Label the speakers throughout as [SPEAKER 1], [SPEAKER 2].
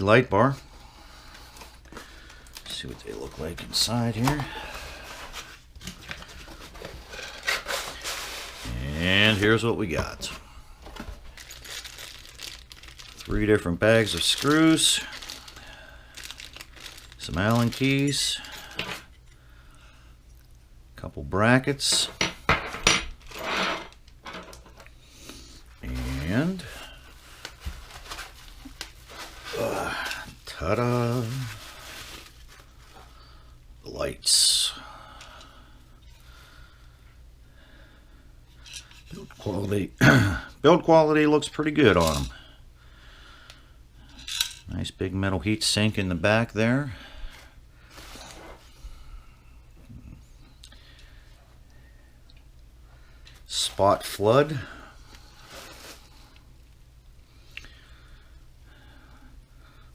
[SPEAKER 1] light bar. Let's see what they look like inside here. And here's what we got. 3 different bags of screws, some Allen keys, a couple brackets, and ta-da! The lights. Build quality looks pretty good on them. Nice big metal heat sink in the back there. Spot flood.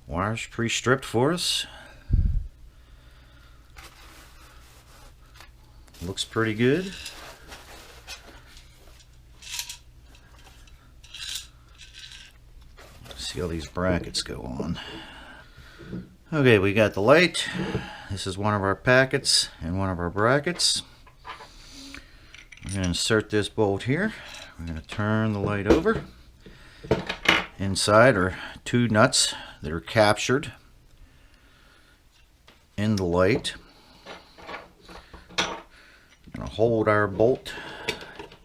[SPEAKER 1] Wires pre-stripped for us. Looks pretty good. See how these brackets go on. Okay, we got the light. This is one of our packets and one of our brackets. We're going to insert this bolt here. We're going to turn the light over. Inside are 2 nuts that are captured in the light. We're going to hold our bolt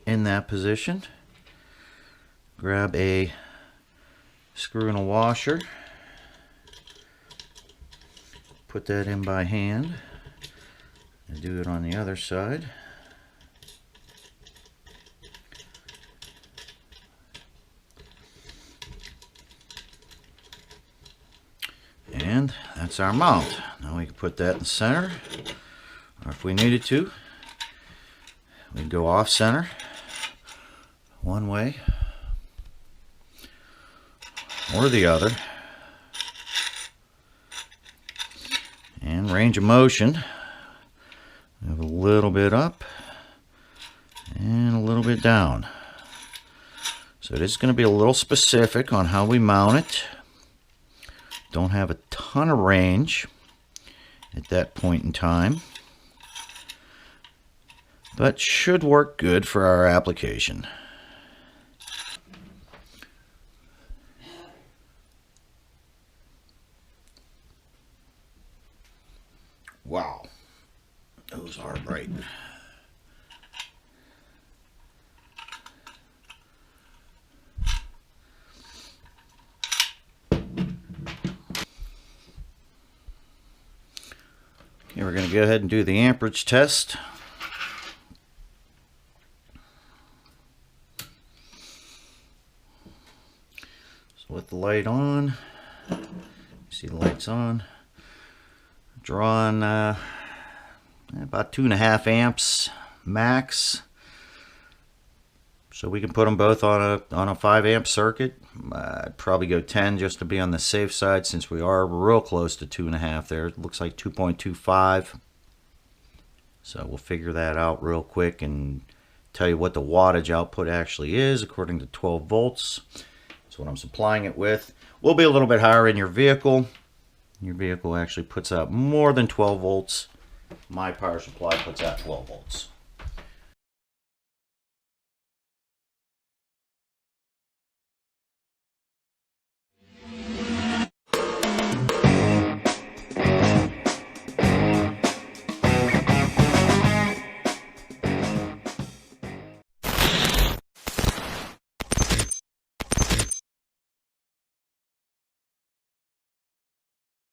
[SPEAKER 1] in that position. Grab a screw and a washer. Put that in by hand. And do it on the other side. And that's our mount. Now we can put that in the center. Or if we needed to, we can go off center one way or the other. And range of motion, we have a little bit up and a little bit down. So it is going to be a little specific on how we mount it. Don't have a ton of range at that point in time, but should work good for our application. Wow, those are bright. Okay, we're going to go ahead and do the amperage test. So with the light on, you see the lights on. Drawing about 2.5 amps max, so we can put them both on a 5 amp circuit. I'd probably go 10 just to be on the safe side, since we are real close to 2.5 there. It looks like 2.25, so we'll figure that out real quick and tell you what the wattage output actually is according to 12 volts. That's what I'm supplying it with. Will be a little bit higher in your vehicle. Your vehicle actually puts out more than 12 volts. My power supply puts out 12 volts.